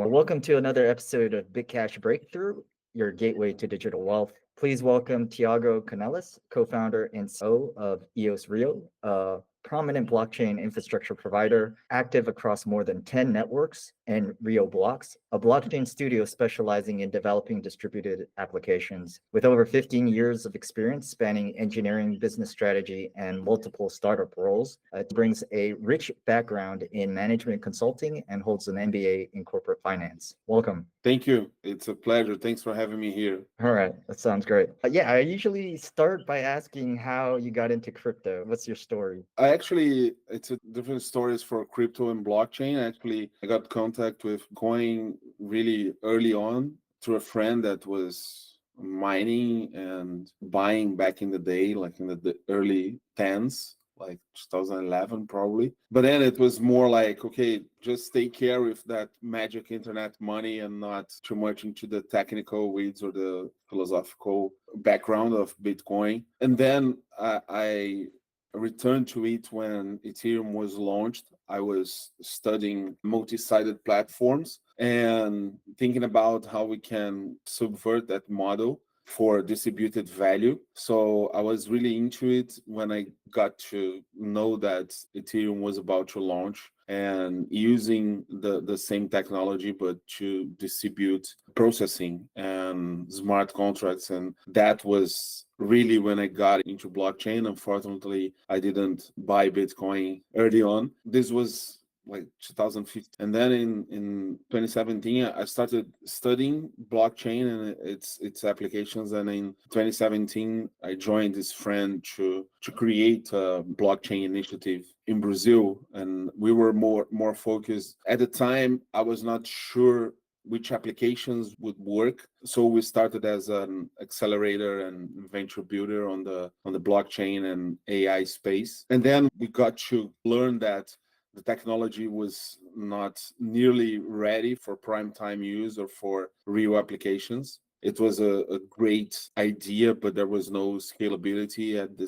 Welcome to another episode of Big Cash Breakthrough, your gateway to digital wealth. Please welcome Thiago Canellas, co-founder and CEO of EOS Rio, a prominent blockchain infrastructure provider active across more than 10 networks and Rio blocks, a blockchain studio specializing in developing distributed applications. With over 15 years of experience spanning engineering, business strategy, and multiple startup roles, it brings a rich background in management consulting and holds an MBA in corporate finance. Welcome. Thank you. It's a pleasure. Thanks for having me here. All right, that sounds great. I usually start by asking how you got into crypto. What's your story? It's a different stories for crypto and blockchain. I got contact with coin really early on through a friend that was mining and buying back in the day, like in the early tens, like 2011 probably. But then it was more like, okay, just take care with that magic internet money and not too much into the technical weeds or the philosophical background of Bitcoin. And then I returned to it when Ethereum was launched. I was studying multi-sided platforms and thinking about how we can subvert that model for distributed value. So I was really into it when I got to know that Ethereum was about to launch and using the same technology, but to distribute processing and smart contracts. And that was really when I got into blockchain. Unfortunately, I didn't buy Bitcoin early on. This was like 2015. And then in 2017, I started studying blockchain and its applications. And in 2017, I joined this friend to create a blockchain initiative in Brazil. And we were more focused. At the time, I was not sure which applications would work. So we started as an accelerator and venture builder on the blockchain and AI space. And then we got to learn that the technology was not nearly ready for prime time use or for real applications. It was a great idea, but there was no scalability at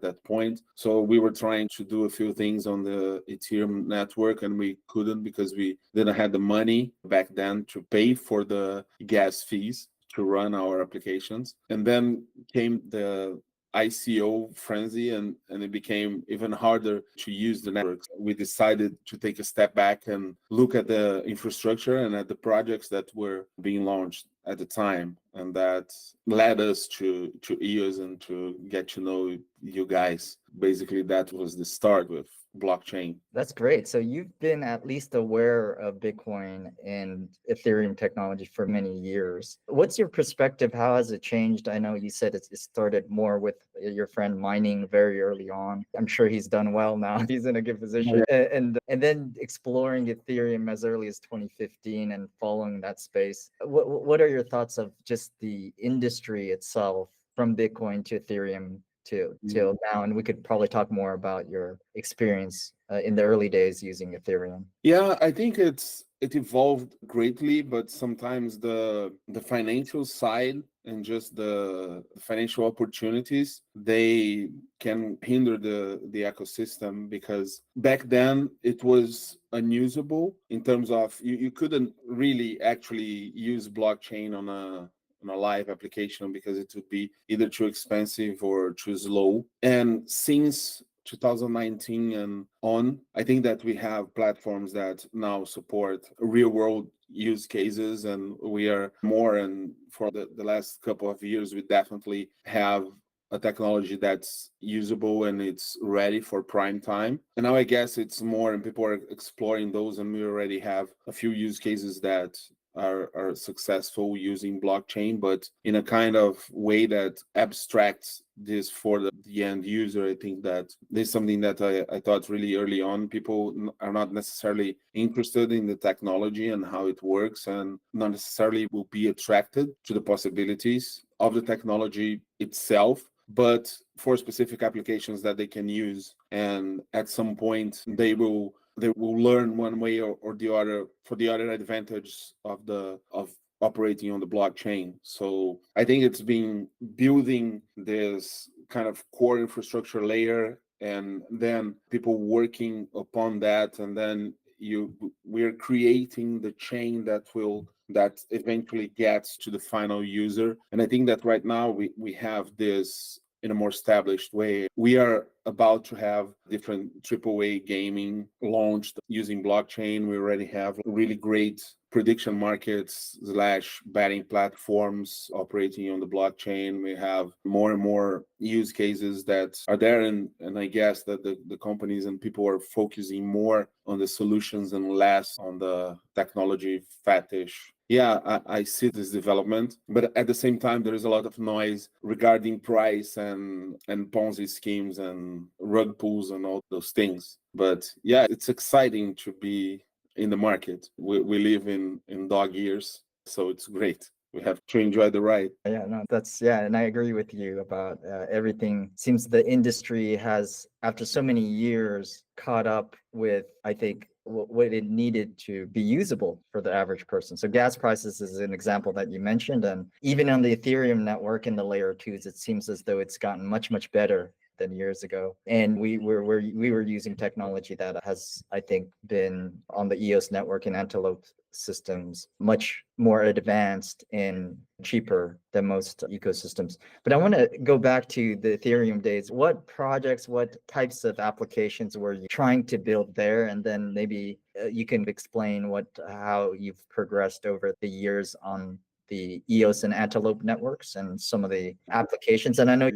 that point. So we were trying to do a few things on the Ethereum network and we couldn't because we didn't have the money back then to pay for the gas fees to run our applications. And then came the ICO frenzy and it became even harder to use the networks. We decided to take a step back and look at the infrastructure and at the projects that were being launched at the time. And that led us to EOS and to get to know you guys. Basically, that was the start with blockchain. That's great. So you've been at least aware of Bitcoin and Ethereum technology for many years. What's your perspective? How has it changed? I know you said it started more with your friend mining very early on. I'm sure he's done well now. He's in a good position. And then exploring Ethereum as early as 2015 and following that space. What are your thoughts of just the industry itself from Bitcoin to Ethereum till now? And we could probably talk more about your experience in the early days using Ethereum. Yeah, I think it evolved greatly, but sometimes the financial side and just the financial opportunities, they can hinder the ecosystem because back then it was unusable in terms of you couldn't really actually use blockchain on a live application because it would be either too expensive or too slow. And since 2019 and on, I think that we have platforms that now support real world use cases and we are more, and for the last couple of years, we definitely have a technology that's usable and it's ready for prime time. And now I guess it's more and people are exploring those and we already have a few use cases that are successful using blockchain, but in a kind of way that abstracts this for the end user. I think that this is something that I thought really early on. People are not necessarily interested in the technology and how it works and not necessarily will be attracted to the possibilities of the technology itself, but for specific applications that they can use. And at some point they will learn one way or the other for the other advantage of operating on the blockchain. So I think it's been building this kind of core infrastructure layer and then people working upon that and then we're creating the chain that eventually gets to the final user. And I think that right now we have this in a more established way. We are about to have different AAA gaming launched using blockchain. We already have really great prediction markets / betting platforms operating on the blockchain. We have more and more use cases that are there, and I guess that the companies and people are focusing more on the solutions and less on the technology fetish. Yeah, I see this development, but at the same time, there is a lot of noise regarding price and Ponzi schemes and rug pulls and all those things. But yeah, it's exciting to be in the market. We live in dog years, so it's great. We have to enjoy the ride. Yeah, no, and I agree with you about everything. Seems the industry has, after so many years, caught up with, I think, what it needed to be usable for the average person. So gas prices is an example that you mentioned, and even on the Ethereum network in the layer twos, it seems as though it's gotten much better than years ago. And we were using technology that has, I think, been on the EOS network and Antelope systems much more advanced and cheaper than most ecosystems. But I want to go back to the Ethereum days. What projects, what types of applications were you trying to build there? And then maybe you can explain how you've progressed over the years on the EOS and Antelope networks and some of the applications. And I know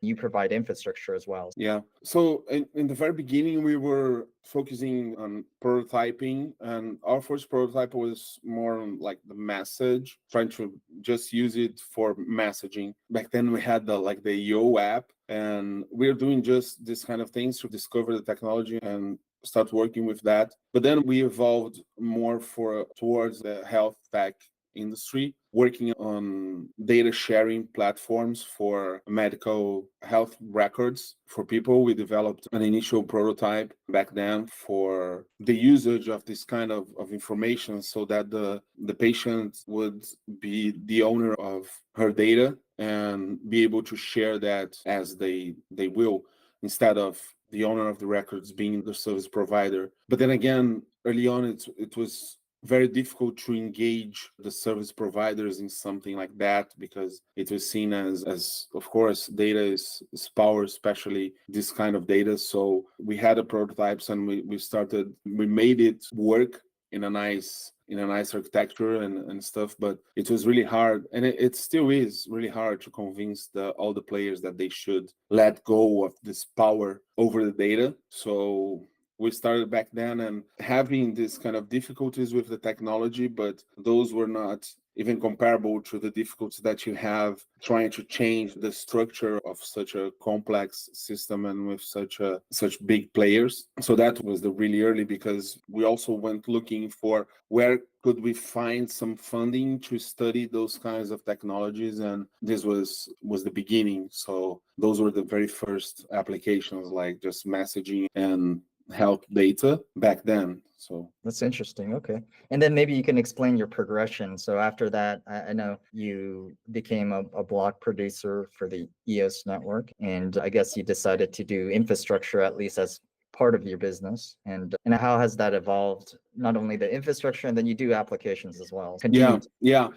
you provide infrastructure as well. Yeah. So in the very beginning, we were focusing on prototyping, and our first prototype was more on like the message, trying to just use it for messaging. Back then we had the Yo app, and we're doing just this kind of things to discover the technology and start working with that. But then we evolved more towards the health tech industry, working on data sharing platforms for medical health records for people. We developed an initial prototype back then for the usage of this kind of information, so that the patient would be the owner of her data and be able to share that as they will, instead of the owner of the records being the service provider. But then again, early on, it was very difficult to engage the service providers in something like that, because it was seen as of course, data is power, especially this kind of data. So we had a prototypes, and we made it work in a nice architecture and stuff, but it was really hard, and it still is really hard to convince all the players that they should let go of this power over the data. So we started back then and having this kind of difficulties with the technology, but those were not even comparable to the difficulties that you have trying to change the structure of such a complex system and with such big players. So that was the really early, because we also went looking for where could we find some funding to study those kinds of technologies, and this was the beginning. So those were the very first applications, like just messaging and health data back then. So that's interesting. Okay. And then maybe you can explain your progression. So after that, I know you became a block producer for the EOS network, and I guess you decided to do infrastructure, at least as part of your business. And how has that evolved? Not only the infrastructure, and then you do applications as well. Yeah.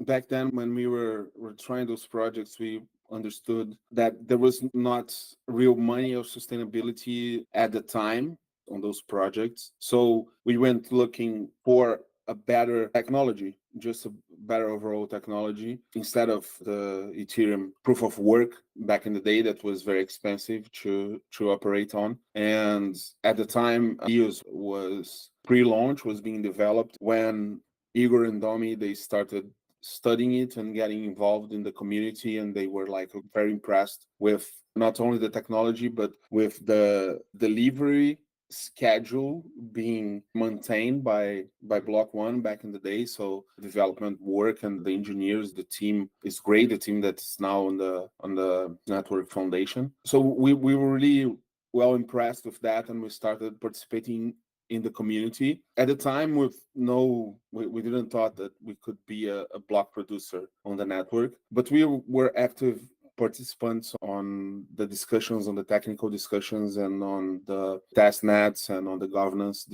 Back then, when we were trying those projects, we understood that there was not real money or sustainability at the time on those projects. So we went looking for a better technology, just a better overall technology, instead of the Ethereum proof of work back in the day that was very expensive to operate on. And at the time, EOS was pre-launch, was being developed, when Igor and Domi, they started studying it and getting involved in the community, and they were like very impressed with not only the technology, but with the delivery schedule being maintained by Block One back in the day. So development work and the engineers, the team is great, the team that's now on the network foundation. So we were really well impressed with that, and we started participating in the community. At the time, we didn't thought that we could be a block producer on the network, but we were active participants on the discussions, on the technical discussions, and on the test nets and on the governance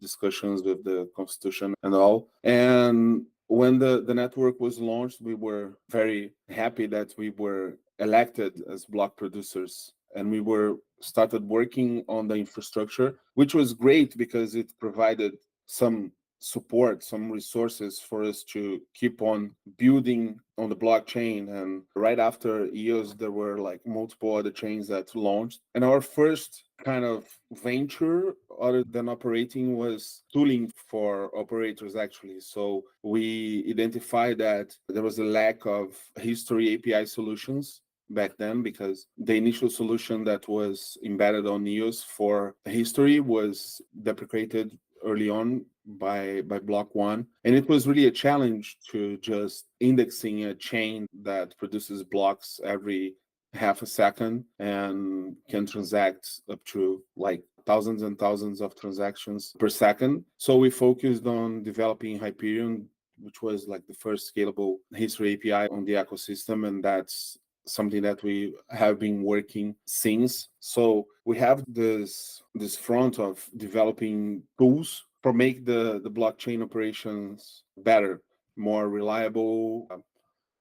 discussions with the constitution and all. And when the network was launched, we were very happy that we were elected as block producers, and we were started working on the infrastructure, which was great because it provided some support, some resources for us to keep on building on the blockchain. And right after EOS, there were like multiple other chains that launched. And our first kind of venture, other than operating, was tooling for operators, actually. So we identified that there was a lack of history API solutions back then, because the initial solution that was embedded on EOS for history was deprecated early on by block one, and it was really a challenge to just indexing a chain that produces blocks every half a second and can transact up to like thousands and thousands of transactions per second. So we focused on developing Hyperion, which was like the first scalable history API on the ecosystem, and that's something that we have been working since. So we have this front of developing tools for make the blockchain operations better, more reliable,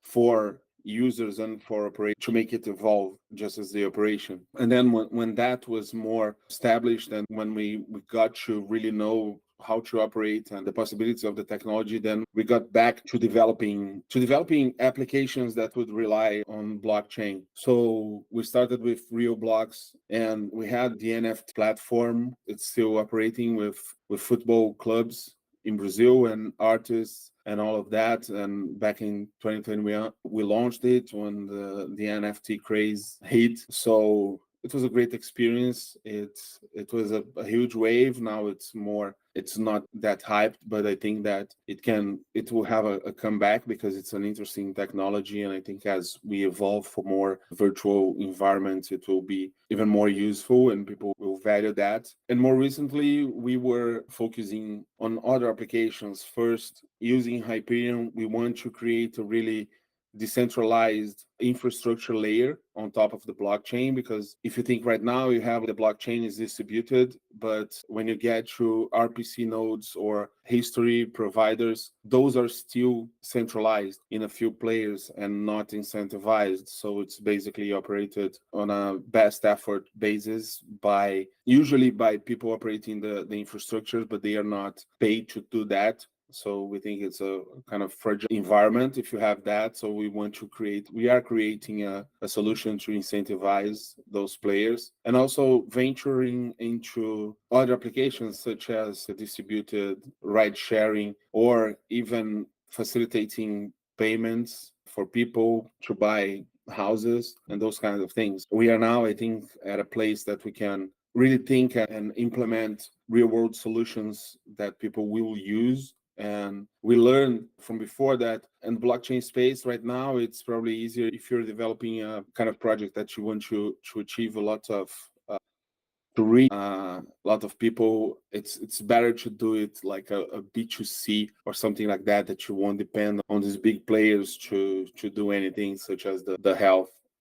for users and for operators, to make it evolve just as the operation. And then when that was more established, and when we got to really know how to operate and the possibilities of the technology, then we got back to developing applications that would rely on blockchain. So we started with Rio Blocks, and we had the NFT platform. It's still operating with football clubs in Brazil and artists and all of that. And back in 2020, we launched it when the NFT craze hit. So it was a great experience. It was a huge wave. Now it's not that hyped, but I think that it will have a comeback because it's an interesting technology. And I think as we evolve for more virtual environments, it will be even more useful and people will value that. And more recently, we were focusing on other applications. First, using Hyperion, we want to create a really decentralized infrastructure layer on top of the blockchain, because if you think right now, you have the blockchain is distributed, but when you get to RPC nodes or history providers, those are still centralized in a few players and not incentivized. So it's basically operated on a best effort basis usually by people operating the infrastructure, but they are not paid to do that. So we think it's a kind of fragile environment if you have that. So we are creating a solution to incentivize those players, and also venturing into other applications such as distributed ride sharing, or even facilitating payments for people to buy houses and those kinds of things. We are now, I think, at a place that we can really think and implement real world solutions that people will use. And we learned from before that in the blockchain space right now, it's probably easier if you're developing a kind of project that you want to achieve a lot of to reach a lot of people. It's better to do it like a B2C or something like that, that you won't depend on these big players to do anything, such as the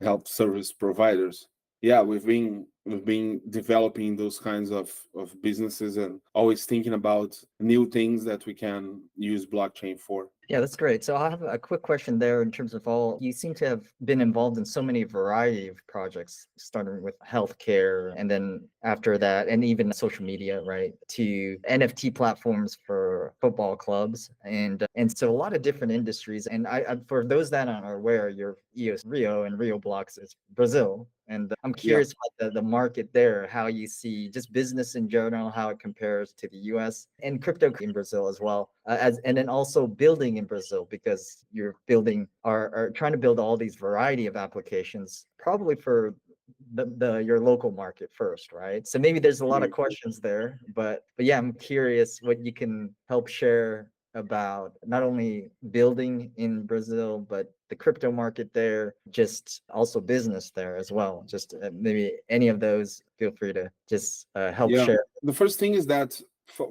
health service providers. Yeah, we've been developing those kinds of businesses and always thinking about new things that we can use blockchain for. Yeah, that's great. So I have a quick question there in terms of you seem to have been involved in so many variety of projects, starting with healthcare and then after that, and even social media, right, to NFT platforms for football clubs. And so a lot of different industries. And for those that aren't aware, your EOS Rio and Rio Blocks is Brazil. And I'm Yeah. curious about the market there, how you see just business in general, how it compares to the US and crypto in Brazil as well. And then also building in Brazil, because you're building are trying to build all these variety of applications, probably for your local market first, right? So maybe there's a lot of questions there, but yeah, I'm curious what you can help share about not only building in Brazil, but the crypto market there, just also business there as well. Just maybe any of those, feel free to just help Yeah. share. The first thing is that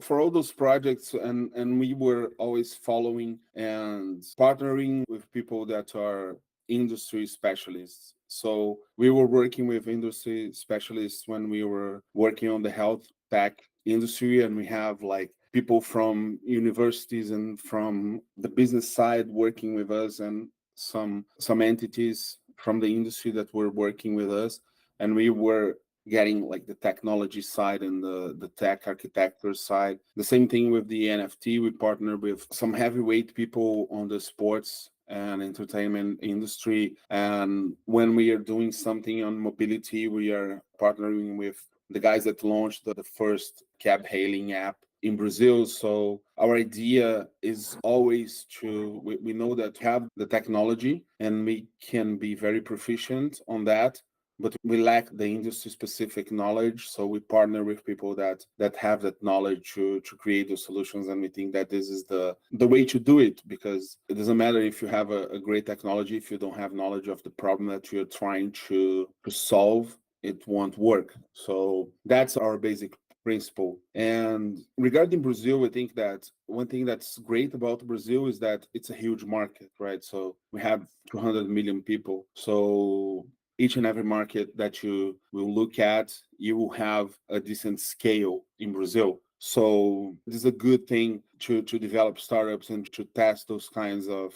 for all those projects, and we were always following and partnering with people that are industry specialists. So we were working with industry specialists when we were working on the health tech industry, and we have like people from universities and from the business side working with us, and some entities from the industry that were working with us, and we were getting like the technology side and the tech architecture side. The same thing with the NFT. We partner with some heavyweight people on the sports and entertainment industry. And when we are doing something on mobility, we are partnering with the guys that launched the first cab hailing app in Brazil. So our idea is always we know that we have the technology and we can be very proficient on that, but we lack the industry specific knowledge. So we partner with people that have that knowledge to create those solutions. And we think that this is the way to do it, because it doesn't matter if you have a great technology, if you don't have knowledge of the problem that you're trying to solve, it won't work. So that's our basic principle. And regarding Brazil, I think that one thing that's great about Brazil is that it's a huge market, right? So we have 200 million people. So each and every market that you will look at, you will have a decent scale in Brazil. So this is a good thing to develop startups and to test those kinds of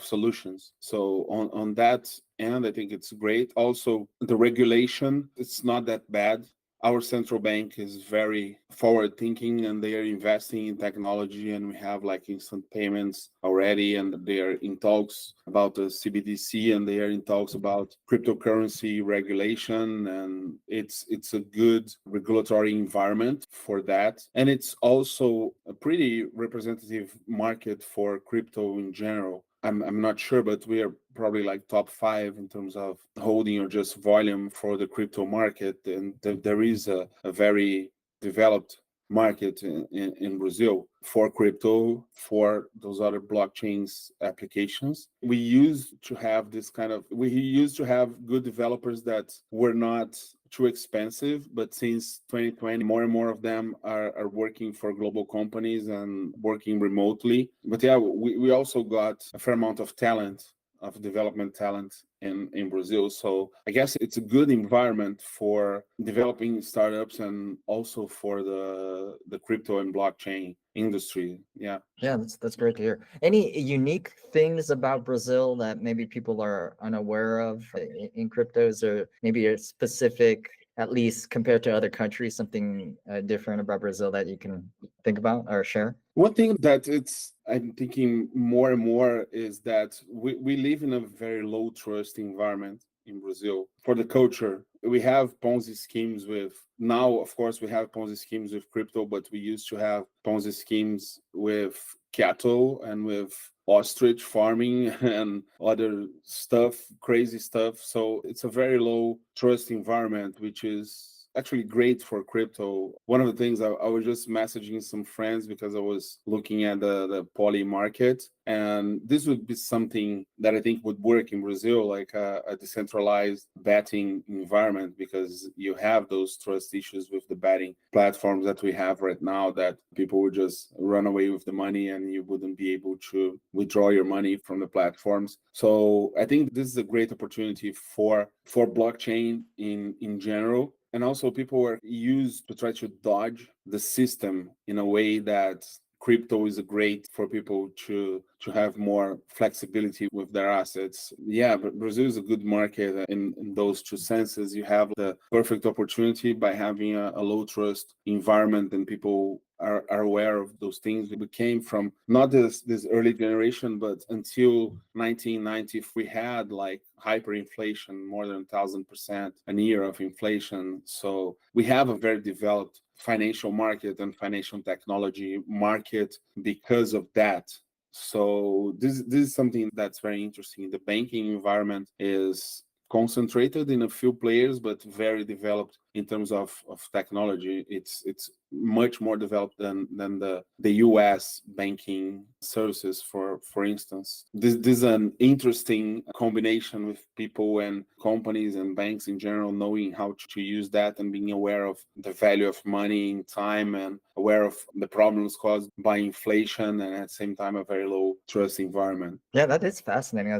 solutions. So on that end, I think it's great. Also, the regulation, it's not that bad. Our central bank is very forward thinking, and they are investing in technology, and we have like instant payments already, and they are in talks about the CBDC, and they are in talks about cryptocurrency regulation, and it's a good regulatory environment for that. And it's also a pretty representative market for crypto in general. I'm not sure, but we are probably like top 5 in terms of holding or just volume for the crypto market. And there is a very developed market in Brazil for crypto, for those other blockchains applications. We used to have good developers that were not too expensive, but since 2020, more and more of them are working for global companies and working remotely. But yeah, we also got a fair amount of development talent in Brazil. So I guess it's a good environment for developing startups and also for the crypto and blockchain industry. Yeah. Yeah, that's great to hear. Any unique things about Brazil that maybe people are unaware of in cryptos, or maybe a specific, at least compared to other countries, something different about Brazil that you can think about or share? One thing that I'm thinking more and more is that we live in a very low trust environment in Brazil. For the culture, we have Ponzi schemes now, of course, we have Ponzi schemes with crypto, but we used to have Ponzi schemes with cattle and with ostrich farming and other stuff, crazy stuff. So it's a very low trust environment, which is actually great for crypto. One of the things I was just messaging some friends because I was looking at the poly market, and this would be something that I think would work in Brazil, like a decentralized betting environment, because you have those trust issues with the betting platforms that we have right now, that people would just run away with the money and you wouldn't be able to withdraw your money from the platforms. So I think this is a great opportunity for blockchain in general. And also people were used to try to dodge the system in a way that crypto is great for people to have more flexibility with their assets. Yeah, but Brazil is a good market in those two senses. You have the perfect opportunity by having a low trust environment, and people are aware of those things. We came from not this early generation, but until 1990, we had like hyperinflation, more than 1,000% a year of inflation. So we have a very developed financial market and financial technology market because of that. So this is something that's very interesting. The banking environment is concentrated in a few players, but very developed in terms of technology. It's much more developed than the US banking services, for instance. This is an interesting combination with people and companies and banks in general knowing how to use that and being aware of the value of money in time and aware of the problems caused by inflation, and at the same time a very low trust environment. Yeah, that is fascinating.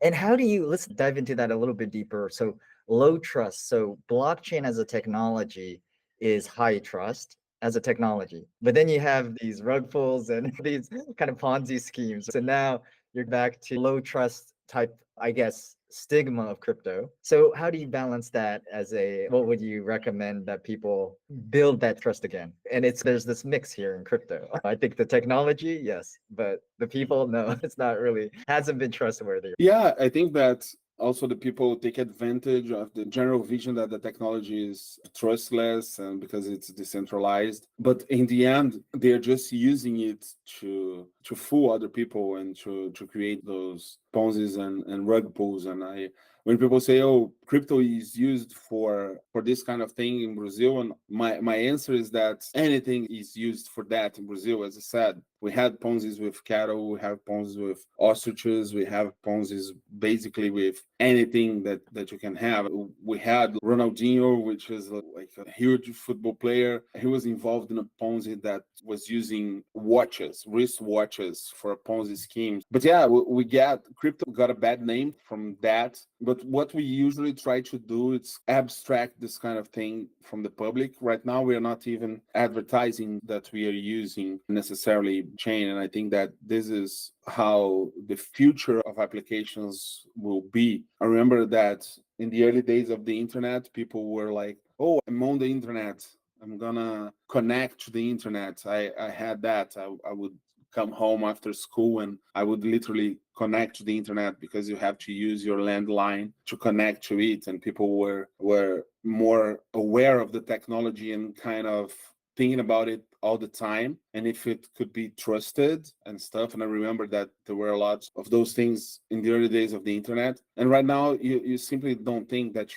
And how do you, let's dive into that a little bit deeper. So low trust. So blockchain as a technology is high trust. as a technology. But then you have these rug pulls and these kind of Ponzi schemes. So now you're back to low trust type, I guess, stigma of crypto. So how do you balance that as a, what would you recommend that people build that trust again? And it's, there's this mix here in crypto. I think the technology, yes, but the people, no, it's not really, hasn't been trustworthy. Yeah, I think that also the people take advantage of the general vision that the technology is trustless and because it's decentralized. But in the end, they're just using it to fool other people and to create those Ponzi's and rug pulls. And I when people say, "Oh, crypto is used for this kind of thing in Brazil," and my answer is that anything is used for that in Brazil. As I said, we had Ponzi's with cattle, we have Ponzi's with ostriches, we have Ponzi's basically with anything that you can have. We had Ronaldinho, which is like a huge football player. He was involved in a Ponzi that was using watches, wrist watches for a Ponzi scheme. But yeah, we get crypto got a bad name from that. But what we usually try to do is abstract this kind of thing from the public. Right now, we are not even advertising that we are using necessarily chain. And I think that this is how the future of applications will be. I remember that in the early days of the internet, people were like, "Oh, I'm on the internet. I'm gonna connect to the internet." I had that. I would come home after school and I would literally connect to the internet because you have to use your landline to connect to it. And people were more aware of the technology and kind of thinking about it all the time and if it could be trusted and stuff. And I remember that there were a lot of those things in the early days of the internet. And right now you simply don't think that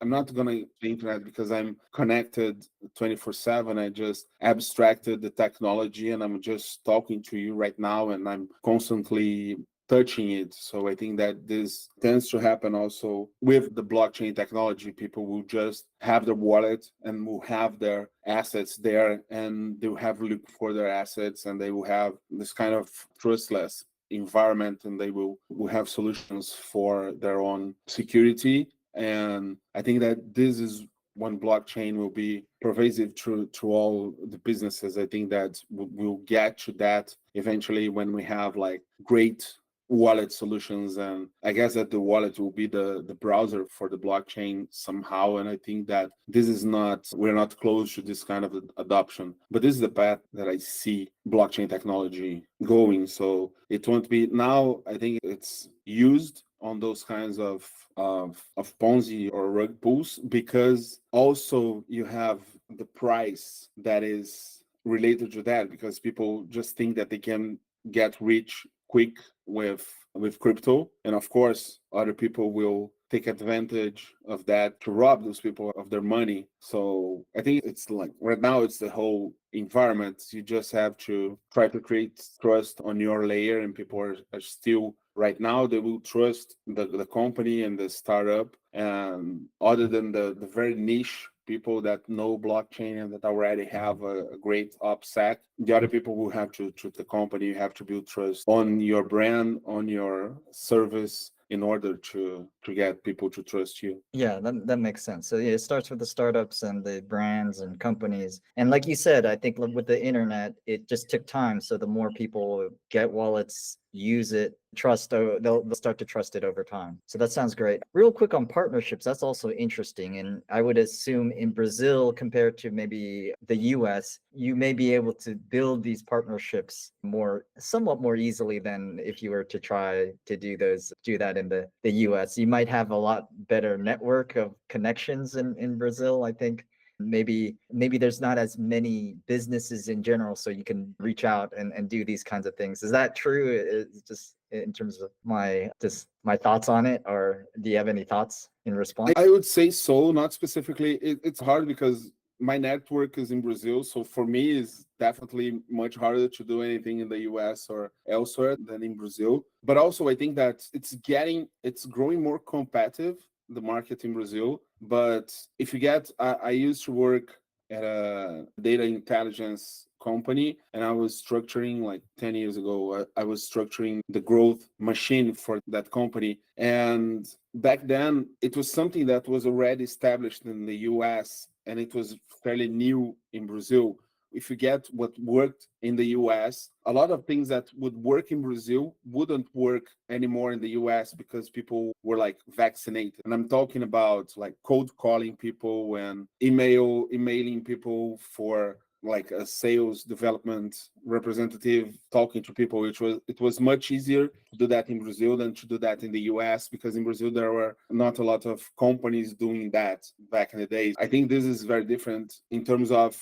I'm not going to the internet because I'm connected 24/7. I just abstracted the technology and I'm just talking to you right now and I'm constantly touching it. So I think that this tends to happen also with the blockchain technology. People will just have their wallet and will have their assets there and they will have look for their assets and they will have this kind of trustless environment and they will have solutions for their own security. And I think that this is when blockchain will be pervasive to all the businesses. I think that we'll get to that eventually when we have like great wallet solutions. And I guess that the wallet will be the browser for the blockchain somehow. And I think that we're not close to this kind of adoption, but this is the path that I see blockchain technology going. So it won't be now. I think it's used on those kinds of Ponzi or rug pulls because also you have the price that is related to that because people just think that they can get rich quick with crypto, and of course other people will take advantage of that to rob those people of their money. So I think it's like right now it's the whole environment. You just have to try to create trust on your layer, and people are still right now they will trust the company and the startup, and other than the very niche people that know blockchain and that already have a great OPSEC. The other people will have to treat the company. You have to build trust on your brand, on your service, in order to get people to trust you. Yeah, that makes sense. So yeah, it starts with the startups and the brands and companies. And like you said, I think with the internet, it just took time. So the more people get wallets, use it, trust, they'll start to trust it over time. So that sounds great. Real quick on partnerships, that's also interesting. And I would assume in Brazil compared to maybe the US, you may be able to build these partnerships somewhat more easily than if you were to try to do that in the US. You might have a lot better network of connections in Brazil, I think. Maybe there's not as many businesses in general, so you can reach out and do these kinds of things. Is that true? It's just in terms of my thoughts on it, or do you have any thoughts in response? I would say so, not specifically. It's hard because my network is in Brazil, so for me it's definitely much harder to do anything in the US or elsewhere than in Brazil. But also I think that it's growing more competitive, the market in Brazil. But if you I used to work at a data intelligence company and I was structuring like 10 years ago, I was structuring the growth machine for that company. And back then it was something that was already established in the US and it was fairly new in Brazil. if you get what worked in the US, a lot of things that would work in Brazil wouldn't work anymore in the US because people were like vaccinated. And I'm talking about like cold calling people and emailing people for like a sales development representative talking to people, which was it was much easier to do that in Brazil than to do that in the US, because in Brazil there were not a lot of companies doing that back in the days. I think this is very different in terms of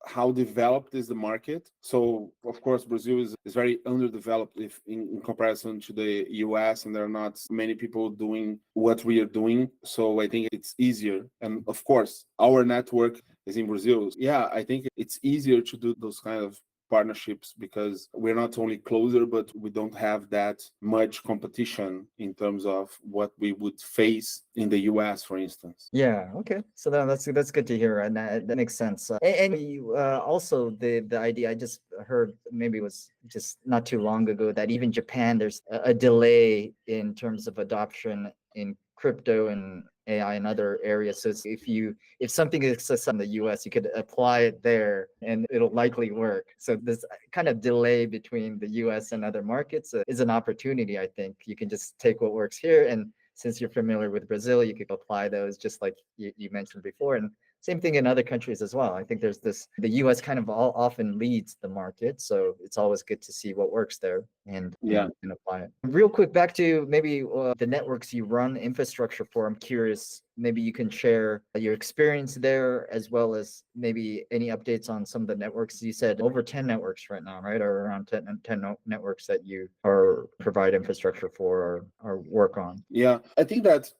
how developed is the market. So of course Brazil is very underdeveloped if in comparison to the US, and there are not many people doing what we are doing. So I think it's easier. And of course our network is in Brazil. Yeah, I think it's easier to do those kind of partnerships because we're not only closer, but we don't have that much competition in terms of what we would face in the US, for instance. Yeah. Okay. So that's good to hear, and that makes sense. And you also the idea I just heard, maybe it was just not too long ago, that even Japan, there's a delay in terms of adoption in crypto and AI and other areas. So if something exists in the US, you could apply it there and it'll likely work. So this kind of delay between the US and other markets is an opportunity. I think you can just take what works here, and since you're familiar with Brazil, you could apply those just like you mentioned before. And same thing in other countries as well. I think there's the US kind of often leads the market. So it's always good to see what works there Yeah. and apply it. Real quick, back to maybe the networks you run infrastructure for. I'm curious, maybe you can share your experience there, as well as maybe any updates on some of the networks. You said over 10 networks right now, right? Or around 10 networks that you are provide infrastructure for or work on. Yeah, I think that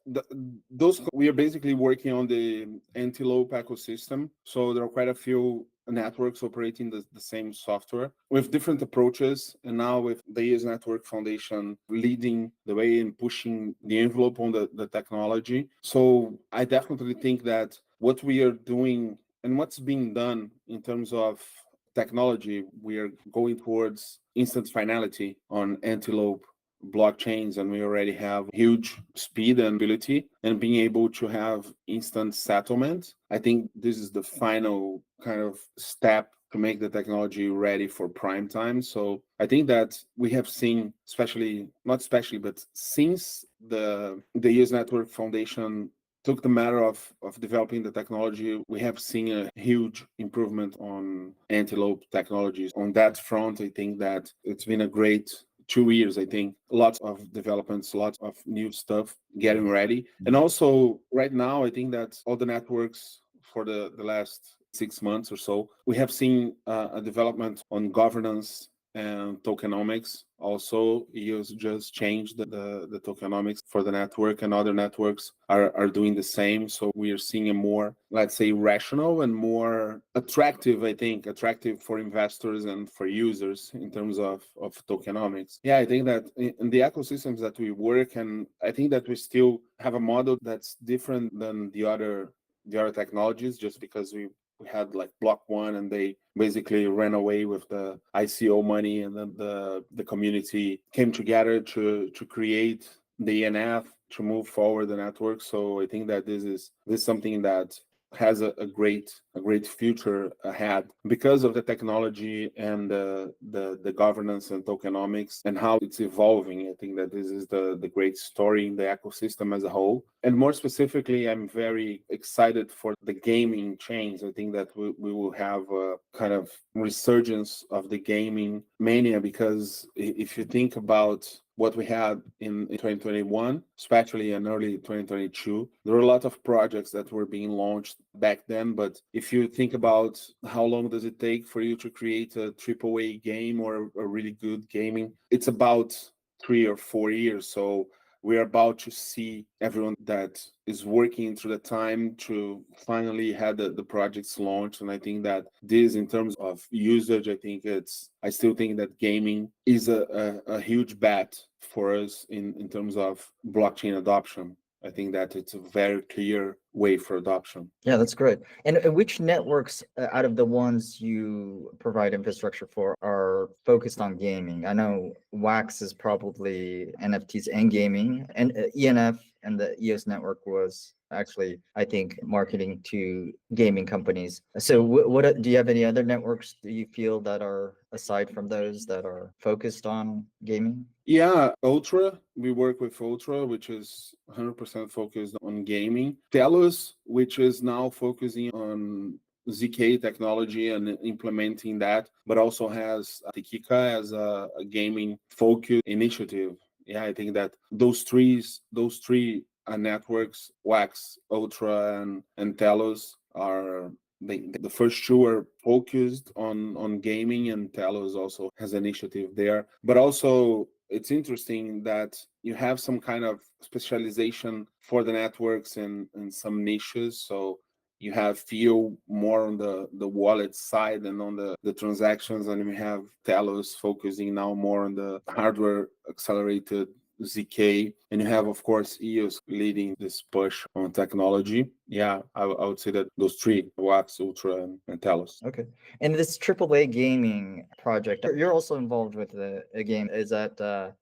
those we are basically working on the antelope ecosystem. So there are quite a few networks operating the same software with different approaches. And now with the EOS Network Foundation leading the way and pushing the envelope on the technology. So I definitely think that what we are doing and what's being done in terms of technology, we are going towards instant finality on antelope blockchains, and we already have huge speed and ability and being able to have instant settlement. I think this is the final kind of step to make the technology ready for prime time. So I think that we have seen, not especially, but since the EOS Network Foundation took the matter of developing the technology, we have seen a huge improvement on antelope technologies. On that front, I think that it's been a great 2 years. I think lots of developments, lots of new stuff getting ready. And also right now, I think that all the networks for the last 6 months or so, we have seen a development on governance and tokenomics. Also, EOS just changed the tokenomics for the network, and other networks are doing the same. So we are seeing a more, let's say, rational and more attractive, I think, attractive for investors and for users in terms of tokenomics. Yeah, I think that in the ecosystems that we work, and I think that we still have a model that's different than the other technologies, just because we had like Block One, and they basically ran away with the ICO money, and then the community came together to create the ENF to move forward the network. So I think that this is something that has a great future ahead because of the technology and the governance and tokenomics and how it's evolving. I think that this is the great story in the ecosystem as a whole. And more specifically, I'm very excited for the gaming chains. I think that we will have a kind of resurgence of the gaming mania, because if you think about what we had in 2021, especially in early 2022, there were a lot of projects that were being launched back then. But if you think about how long does it take for you to create a AAA game or a really good gaming, it's about 3 or 4 years. So we're about to see everyone that is working through the time to finally have the projects launched. And I think that this, in terms of usage, I still think that gaming is a huge bet for us in terms of blockchain adoption. I think that it's a very clear way for adoption. Yeah, that's great. And which networks out of the ones you provide infrastructure for are focused on gaming? I know Wax is probably NFTs and gaming, and ENF and the EOS network was actually, I think, marketing to gaming companies. So what do you have any other networks do you feel that are aside from those that are focused on gaming? Yeah, Ultra. We work with Ultra, which is 100% focused on gaming. Telus, which is now focusing on ZK technology and implementing that, but also has Tikika as a gaming focus initiative. Yeah, I think that those three networks, Wax, Ultra, and Telus, are the first two are focused on gaming, and Talos also has initiative there. But also, it's interesting that you have some kind of specialization for the networks in some niches. So you have few more on the wallet side and on the transactions, and we have Talos focusing now more on the hardware accelerated ZK, and you have, of course, EOS leading this push on technology. Yeah, I would say that those three, Wax, Ultra, and Talos. Okay. And this AAA gaming project, you're also involved with a game. Is that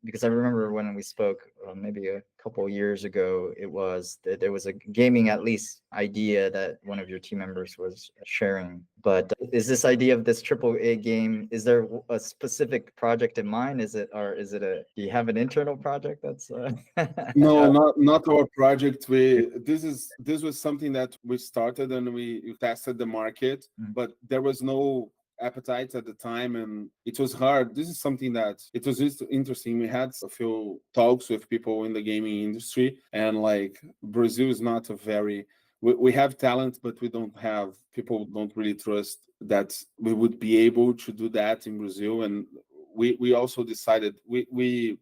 because I remember when we spoke maybe a couple years ago, it was that there was a gaming at least idea that one of your team members was sharing. But is this idea of this AAA game, is there a specific project in mind? Is it, or is it do you have an internal project that's No, not our project. This was something that we started and we tested the market, but there was no appetite at the time, and it was hard. This is something that it was just interesting. We had a few talks with people in the gaming industry, and like Brazil is not a very we have talent, but we don't have people don't really trust that we would be able to do that in Brazil. And we also decided we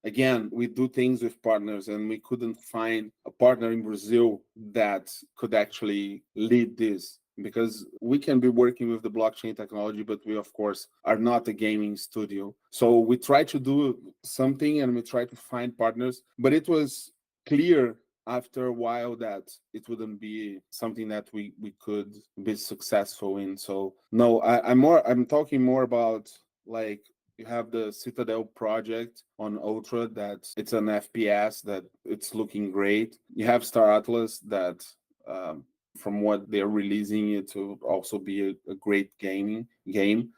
again, we do things with partners, and we couldn't find a partner in Brazil that could actually lead this, because we can be working with the blockchain technology, but we, of course, are not a gaming studio. So we try to do something and we try to find partners, but it was clear after a while that it wouldn't be something that we could be successful in. So no, I'm talking more about, like, you have the Citadel project on Ultra, that it's an FPS that it's looking great. You have Star Atlas that from what they're releasing, it will also be a great game.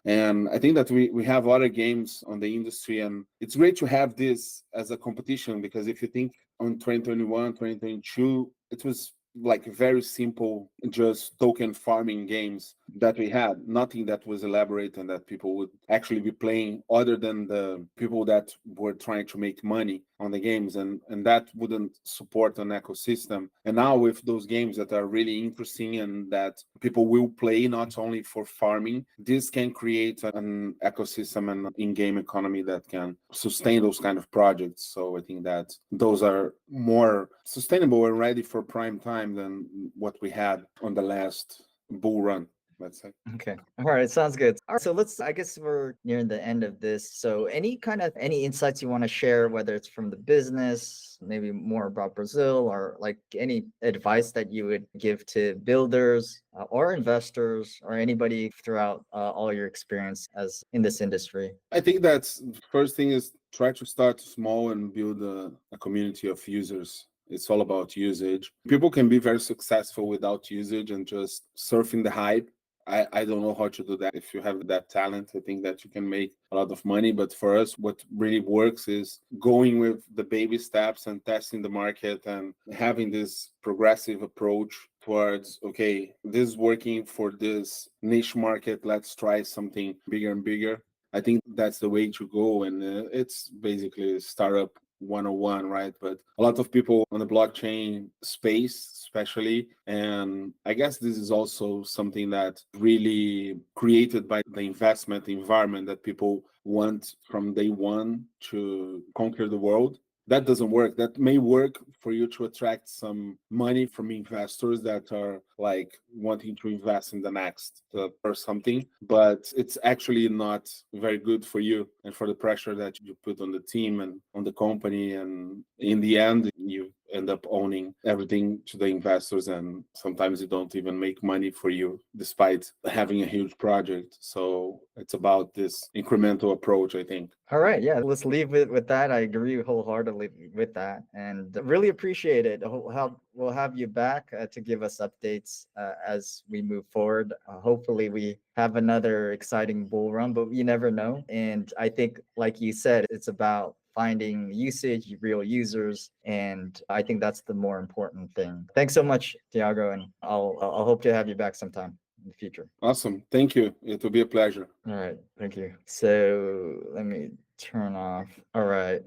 And I think that we have other games on the industry, and it's great to have this as a competition, because if you think on 2021, 2022, it was like very simple, just token farming games that we had, nothing that was elaborate and that people would actually be playing, other than the people that were trying to make money on the games, and that wouldn't support an ecosystem. And now with those games that are really interesting and that people will play not only for farming, this can create an ecosystem and in-game economy that can sustain those kind of projects. So I think that those are more sustainable and ready for prime time than what we had on the last bull run, let's say. Okay. All right. Sounds good. All right. So I guess we're nearing the end of this. So any insights you want to share, whether it's from the business, maybe more about Brazil, or like any advice that you would give to builders or investors or anybody throughout all your experience as in this industry? I think that's first thing is try to start small and build a community of users. It's all about usage. People can be very successful without usage and just surfing the hype. I don't know how to do that. If you have that talent, I think that you can make a lot of money. But for us, what really works is going with the baby steps and testing the market and having this progressive approach towards, okay, this is working for this niche market. Let's try something bigger and bigger. I think that's the way to go. And it's basically startup 101, right? But a lot of people on the blockchain space, especially, and I guess this is also something that really created by the investment environment that people want from day one to conquer the world. That doesn't work. That may work for you to attract some money from investors that are like wanting to invest in the next or something, but it's actually not very good for you and for the pressure that you put on the team and on the company. And in the end, you end up owning everything to the investors, and sometimes you don't even make money for you despite having a huge project. So it's about this incremental approach, I think. All right, yeah, let's leave it with that. I agree wholeheartedly with that, and really appreciate it. We'll have you back to give us updates as we move forward. Hopefully, we have another exciting bull run, but you never know. And I think, like you said, it's about finding usage, real users, and I think that's the more important thing. Thanks so much, Thiago, and I'll hope to have you back sometime in the future. Awesome. Thank you. It will be a pleasure. All right, thank you. So let me turn off. All right.